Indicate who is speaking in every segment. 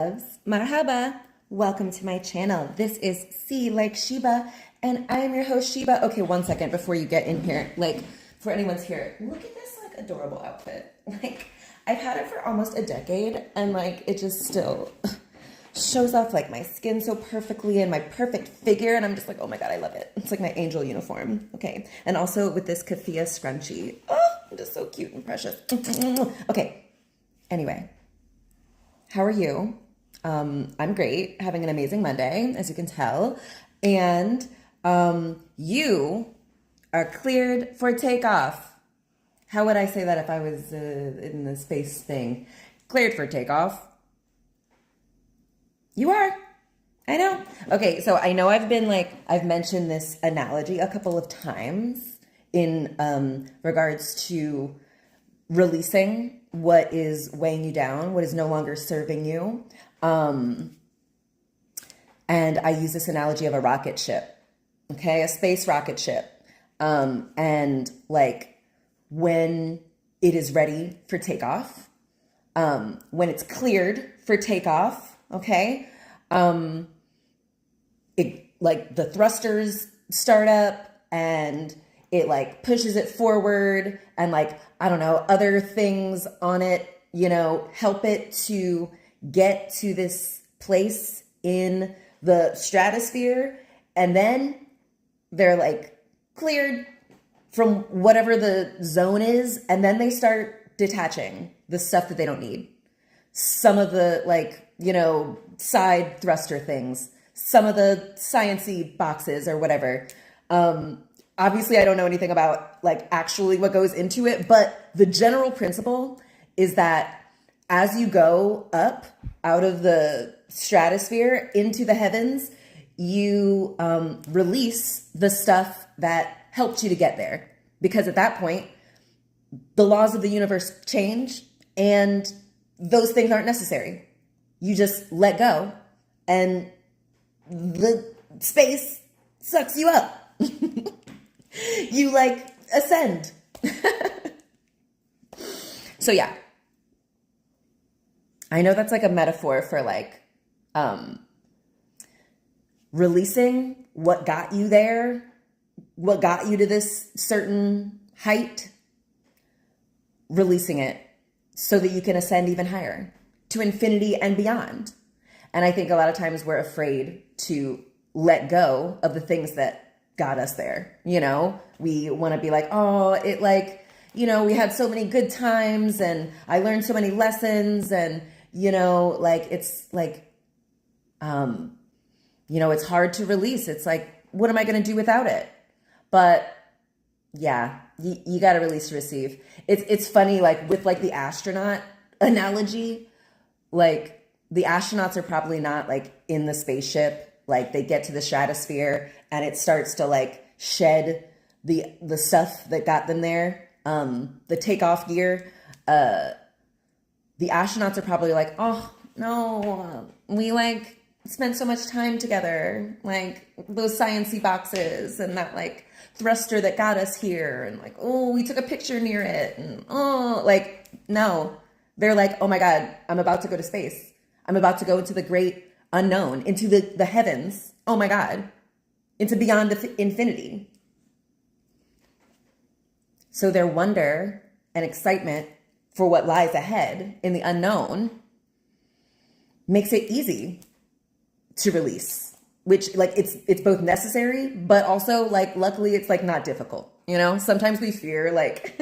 Speaker 1: Marhaba, welcome to my channel. This is C like Sheba, and I am your host Sheba. Okay, one second before you get in here, like for anyone's here, look at this like adorable outfit. Like I've had it for almost a decade, and like it just still shows off like my skin so perfectly and my perfect figure, and I'm just like, oh my god, I love it. It's like my angel uniform. Okay, and also with this keffiyeh scrunchie. Oh, just so cute and precious. Okay, anyway, how are you? I'm great, having an amazing Monday, as you can tell. And you are cleared for takeoff. How would I say that if I was in the space thing? Cleared for takeoff. You are. I know. Okay, so I know I've mentioned this analogy a couple of times in regards to releasing what is weighing you down, what is no longer serving you. And I use this analogy of a rocket ship, okay, a space rocket ship. And like when it is ready for takeoff, when it's cleared for takeoff, okay, it like the thrusters start up and it like pushes it forward, and like, I don't know, other things on it, you know, help it to get to this place in the stratosphere, and then they're like cleared from whatever the zone is, and then they start detaching the stuff that they don't need. Some of the like, you know, side thruster things, some of the science-y boxes or whatever. Obviously I don't know anything about like actually what goes into it, but the general principle is that as you go up out of the stratosphere into the heavens, you release the stuff that helped you to get there. Because at that point, the laws of the universe change and those things aren't necessary. You just let go and the space sucks you up. You like ascend. So yeah. I know that's like a metaphor for like releasing what got you there, what got you to this certain height, releasing it so that you can ascend even higher to infinity and beyond. And I think a lot of times we're afraid to let go of the things that got us there. You know, we want to be like, oh, it like, you know, we had so many good times and I learned so many lessons, and you know, like, it's like, you know, it's hard to release. It's like, what am I going to do without it? But yeah, you got to release to receive. It's funny, like with like the astronaut analogy, like the astronauts are probably not like in the spaceship. Like they get to the stratosphere and it starts to like shed the stuff that got them there. The takeoff gear, the astronauts are probably like, oh no, we like spent so much time together, like those science-y boxes and that like thruster that got us here, and like, oh, we took a picture near it, and oh, like, no, they're like, oh my god, I'm about to go to space. I'm about to go into the great unknown, into the heavens. Oh my god, into beyond infinity. So their wonder and excitement for what lies ahead in the unknown makes it easy to release, which like it's both necessary, but also like luckily it's like not difficult. You know, sometimes we fear like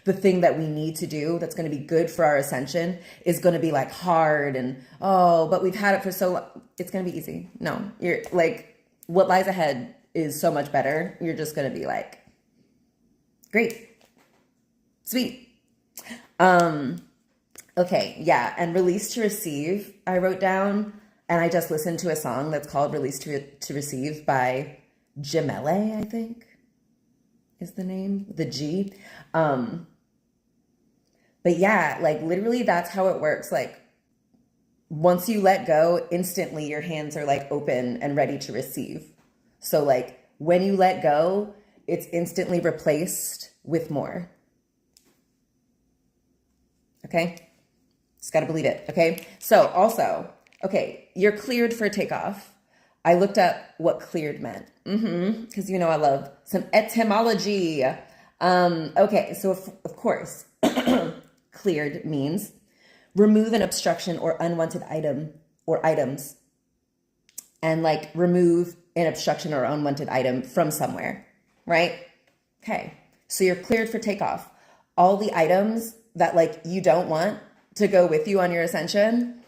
Speaker 1: the thing that we need to do that's going to be good for our ascension is going to be like hard, and oh, but we've had it for so long, it's going to be easy. No, you're like, what lies ahead is so much better. You're just going to be like, great, sweet. Okay, yeah, and release to receive, I wrote down, and I just listened to a song that's called Release to Receive by Jamele, I think is the name, the G. But yeah, like literally that's how it works. Like once you let go, instantly your hands are like open and ready to receive. So like when you let go, it's instantly replaced with more. Okay? Just got to believe it. Okay? So also, Okay, you're cleared for takeoff. I looked up what cleared meant. Because you know I love some etymology. Okay, so of course, cleared means remove an obstruction or unwanted item or items. And like remove an obstruction or unwanted item from somewhere, right? Okay, so you're cleared for takeoff. All the items that like you don't want to go with you on your ascension,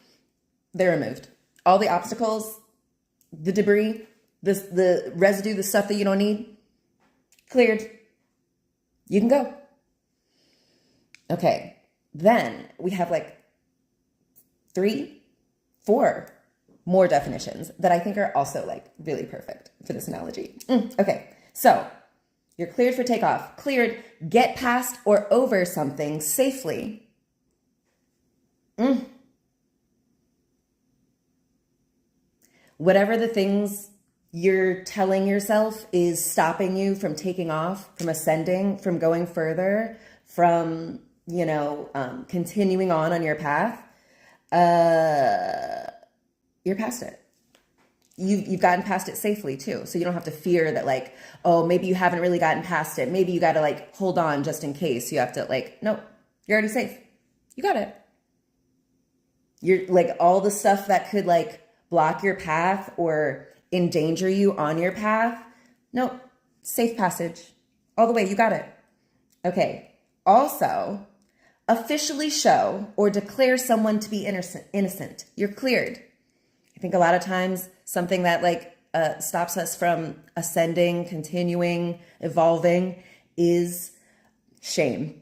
Speaker 1: they're removed. All the obstacles, the debris, the residue, the stuff that you don't need, cleared. You can go. Okay, then we have like 3, 4 more definitions that I think are also like really perfect for this analogy. Okay, so you're cleared for takeoff. Cleared, get past or over something safely. Whatever the things you're telling yourself is stopping you from taking off, from ascending, from going further, from, continuing on your path, you're past it. You've gotten past it safely too. So you don't have to fear that like, oh, maybe you haven't really gotten past it. Maybe you got to like hold on just in case. You have to like, nope, you're already safe. You got it. You're like all the stuff that could like block your path or endanger you on your path. Nope, safe passage all the way. You got it. Okay. Also, officially show or declare someone to be innocent. You're cleared. I think a lot of times something that like stops us from ascending, continuing, evolving is shame.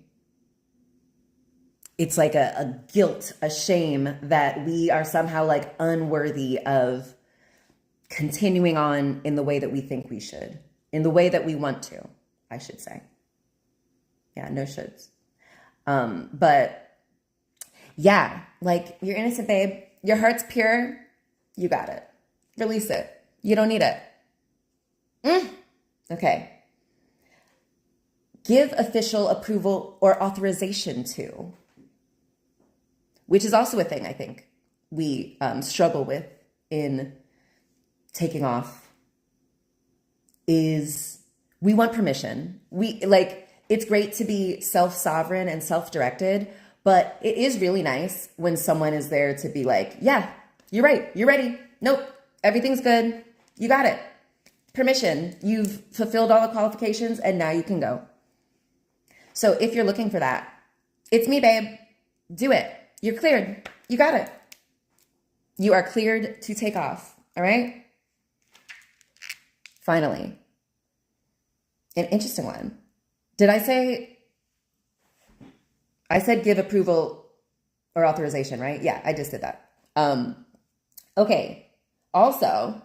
Speaker 1: It's like a guilt, a shame that we are somehow like unworthy of continuing on in the way that we think we should, in the way that we want to, I should say. Yeah, no shoulds. But yeah, like you're innocent, babe. Your heart's pure. You got it. Release it. You don't need it. Okay. Give official approval or authorization to, which is also a thing I think we struggle with in taking off, is we want permission. It's great to be self-sovereign and self-directed, but it is really nice when someone is there to be like, yeah, you're right. You're ready. Nope. Everything's good. You got it. Permission. You've fulfilled all the qualifications and now you can go. So if you're looking for that, it's me, babe. Do it. You're cleared. You got it. You are cleared to take off. All right. Finally, an interesting one. Did I say, I said give approval or authorization, right? Yeah, I just did that. Okay. Also,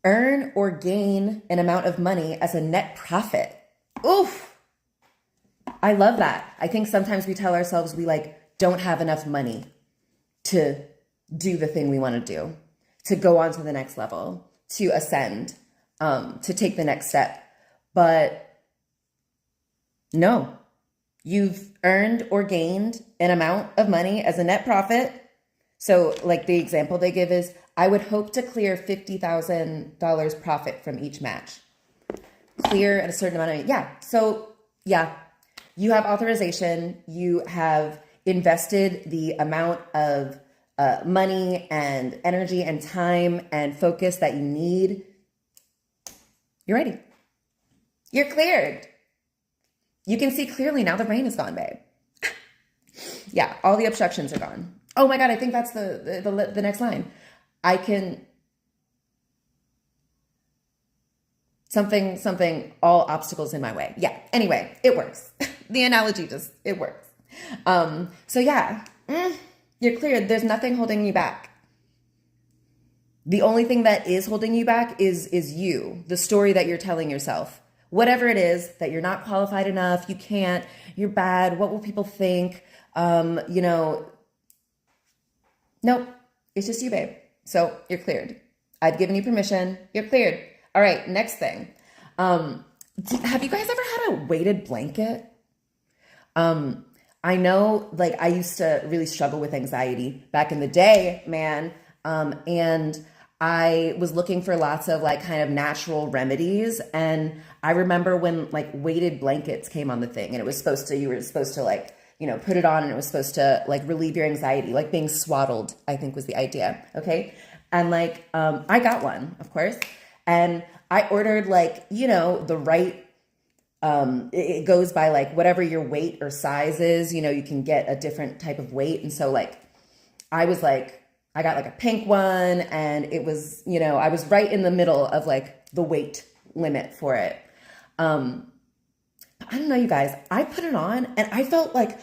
Speaker 1: earn or gain an amount of money as a net profit. Oof. I love that. I think sometimes we tell ourselves we don't have enough money to do the thing we want to do, to go on to the next level, to ascend, to take the next step. But no, you've earned or gained an amount of money as a net profit. So the example they give is, I would hope to clear $50,000 profit from each match. Clear at a certain amount of money. Yeah. So yeah, you have authorization. You have invested the amount of money and energy and time and focus that you need. You're ready. You're cleared. You can see clearly now the rain is gone, babe. Yeah, all the obstructions are gone. Oh my God, I think that's the next line. I can, something, all obstacles in my way. Yeah, anyway, it works. The analogy it works. So yeah, you're cleared. There's nothing holding you back. The only thing that is holding you back is you, the story that you're telling yourself. Whatever it is, that you're not qualified enough, you can't, you're bad, what will people think? Nope, it's just you, babe. So you're cleared. I've given you permission. You're cleared. All right, next thing. Have you guys ever had a weighted blanket? I I know, like, I used to really struggle with anxiety back in the day, man. And I was looking for lots of like kind of natural remedies. And I remember when like weighted blankets came on the thing, and it was supposed to, you were supposed to like, put it on, and it was supposed to like relieve your anxiety, like being swaddled, I think was the idea. Okay. And like, I got one, of course. And I ordered like, the right, it goes by like whatever your weight or size is, you can get a different type of weight. And so like, I got like a pink one, and it was, I was right in the middle of like the weight limit for it. I don't know, you guys, I put it on and I felt like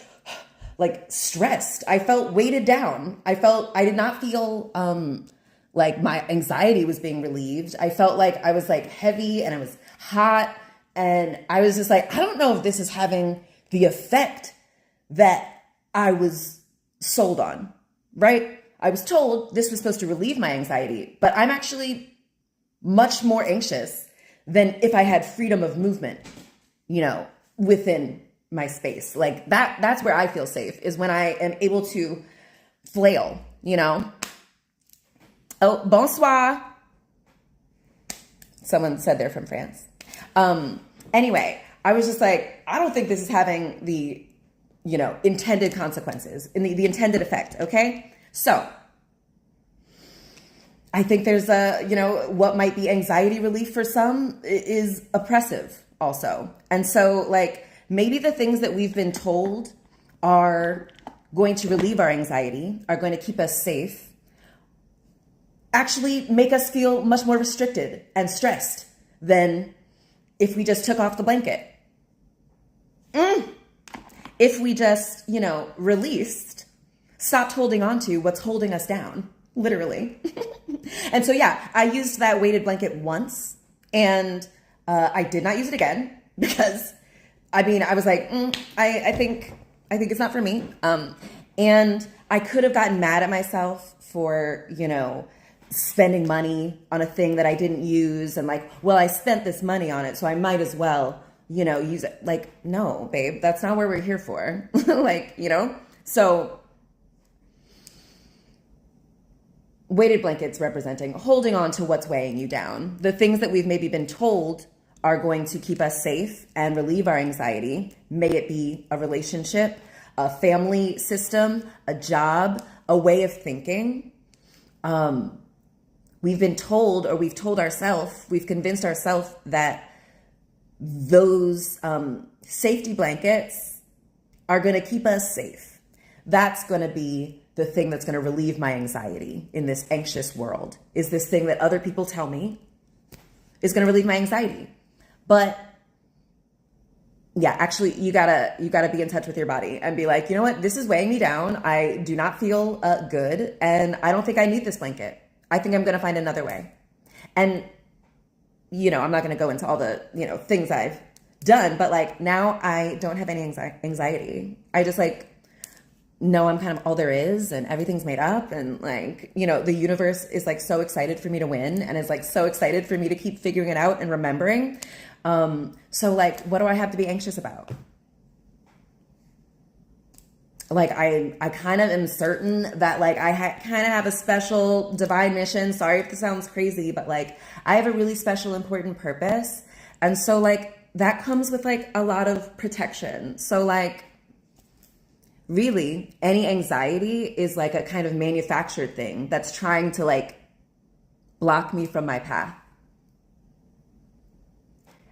Speaker 1: stressed. I felt weighted down. I did not feel, like my anxiety was being relieved. I felt like I was like heavy and I was hot, and I was just like, I don't know if this is having the effect that I was sold on, right? I was told this was supposed to relieve my anxiety, but I'm actually much more anxious than if I had freedom of movement, within my space. Like that's where I feel safe, is when I am able to flail, Oh, bonsoir. Someone said they're from France. Anyway, I was just like, I don't think this is having the, intended consequences, in the intended effect. Okay. So I think there's what might be anxiety relief for some is oppressive also. And so like, maybe the things that we've been told are going to relieve our anxiety, are going to keep us safe, actually make us feel much more restricted and stressed than if we just took off the blanket. If we just, released, stopped holding on to what's holding us down, literally. And so, yeah, I used that weighted blanket once, and I did not use it again because, I was like, I think it's not for me. And I could have gotten mad at myself for, spending money on a thing that I didn't use, and like, well, I spent this money on it, so I might as well, use it. Like, no, babe, that's not what we're here for. Like, so weighted blankets representing holding on to what's weighing you down. The things that we've maybe been told are going to keep us safe and relieve our anxiety. May it be a relationship, a family system, a job, a way of thinking. We've been told, or we've told ourselves, we've convinced ourselves that those safety blankets are going to keep us safe. That's going to be the thing that's going to relieve my anxiety in this anxious world, is this thing that other people tell me is going to relieve my anxiety. But yeah, actually, you gotta be in touch with your body and be like, you know what? This is weighing me down. I do not feel good, and I don't think I need this blanket. I think I'm going to find another way. And, I'm not going to go into all the, things I've done, but like now I don't have any anxiety. I just like know I'm kind of all there is, and everything's made up. And like, the universe is like so excited for me to win, and is like so excited for me to keep figuring it out and remembering. So like, what do I have to be anxious about? Like, I kind of am certain that like I kind of have a special divine mission. Sorry if this sounds crazy, but like I have a really special, important purpose. And so like that comes with like a lot of protection. So like really any anxiety is like a kind of manufactured thing that's trying to like block me from my path.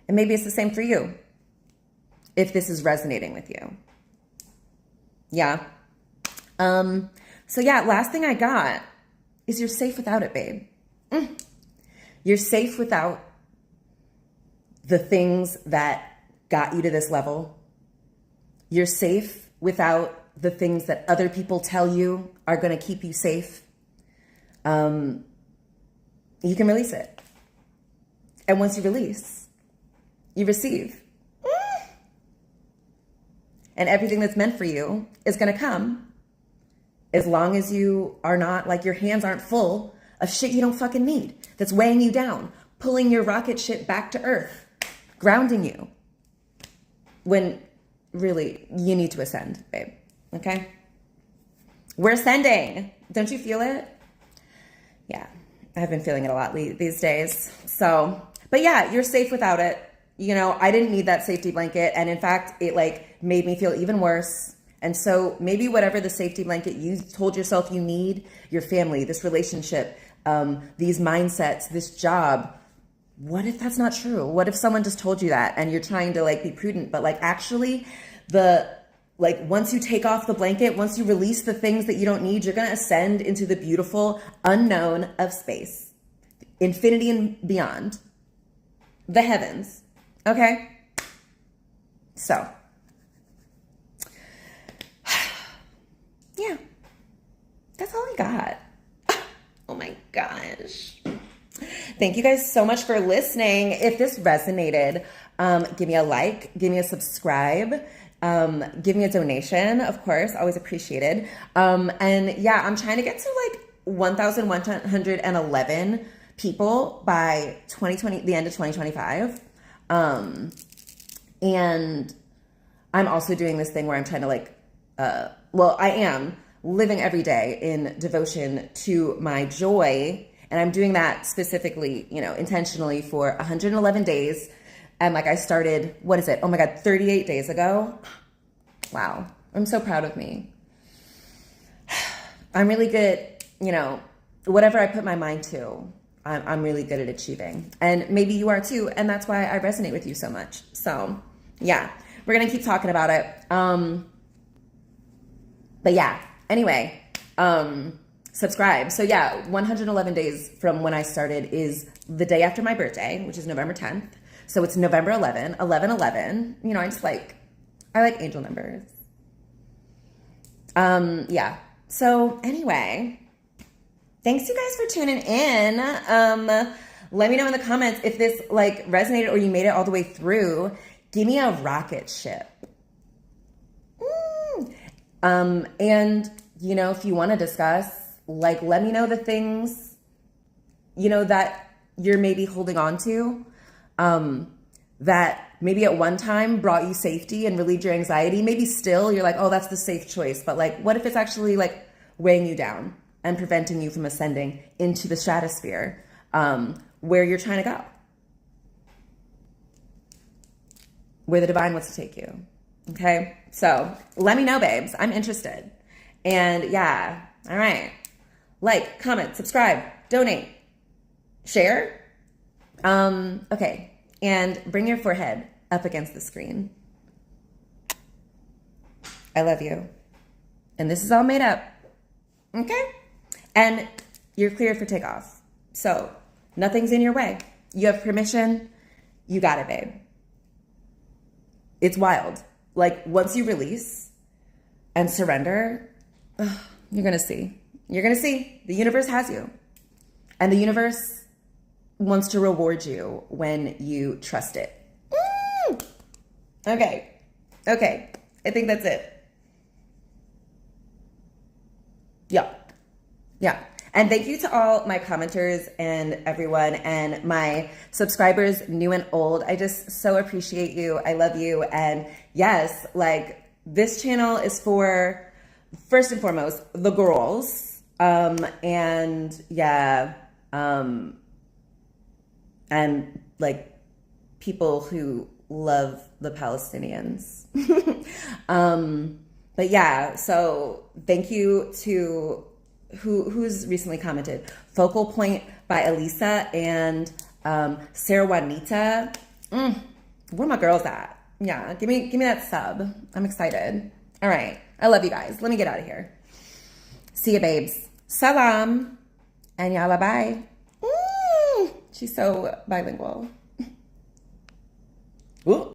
Speaker 1: And maybe it's the same for you, if this is resonating with you. Yeah. So yeah, last thing I got is you're safe without it, babe. You're safe without the things that got you to this level. You're safe without the things that other people tell you are going to keep you safe. You can release it. And once you release, you receive. And everything that's meant for you is going to come, as long as you are not, like, your hands aren't full of shit you don't fucking need, that's weighing you down, pulling your rocket ship back to earth, grounding you, when really you need to ascend, babe. Okay? We're ascending. Don't you feel it? Yeah, I've been feeling it a lot these days. So, but yeah, you're safe without it. You know, I didn't need that safety blanket. And in fact, it like made me feel even worse. And so maybe whatever the safety blanket you told yourself you need, your family, this relationship, these mindsets, this job, what if that's not true? What if someone just told you that and you're trying to like be prudent, but like actually once you take off the blanket, once you release the things that you don't need, you're going to ascend into the beautiful unknown of space, infinity and beyond, the heavens. Okay? So, yeah, that's all I got. Oh my gosh. Thank you guys so much for listening. If this resonated, give me a like, give me a subscribe, give me a donation, of course, always appreciated. And yeah, I'm trying to get to like 1,111 people by the end of 2025. And I'm also doing this thing where I'm trying to I am living every day in devotion to my joy. And I'm doing that specifically, intentionally for 111 days. And like I started, 38 days ago. Wow. I'm so proud of me. I'm really good, whatever I put my mind to, I'm really good at achieving. And maybe you are too. And that's why I resonate with you so much. So yeah, we're going to keep talking about it. But yeah, anyway, subscribe. So yeah, 111 days from when I started is the day after my birthday, which is November 10th. So it's November 11, 11/11. I like angel numbers. Yeah. So anyway, thanks you guys for tuning in. Let me know in the comments if this resonated or you made it all the way through. Give me a rocket ship. And if you want to discuss, let me know the things, that you're maybe holding on to, that maybe at one time brought you safety and relieved your anxiety. Maybe still you're like, oh, that's the safe choice. But what if it's actually weighing you down and preventing you from ascending into the stratosphere, where you're trying to go, where the divine wants to take you. Okay. So let me know, babes. I'm interested. And yeah. All right. Like, comment, subscribe, donate, share. Okay. And bring your forehead up against the screen. I love you. And this is all made up. Okay. And you're clear for takeoff. So nothing's in your way. You have permission. You got it, babe. It's wild. Once you release and surrender, you're going to see. You're going to see. The universe has you. And the universe wants to reward you when you trust it. Okay. I think that's it. Yeah. And thank you to all my commenters and everyone and my subscribers, new and old. I just so appreciate you. I love you. And yes, this channel is for, first and foremost, the girls. And yeah. And people who love the Palestinians. But yeah, so thank you to who's recently commented. Focal Point by Elisa and Sarah Juanita. Where my girls at? Yeah, give me that sub. I'm excited. All right. I love you guys. Let me get out of here. See you, babes. Salam. And yalla bye. She's so bilingual. Ooh.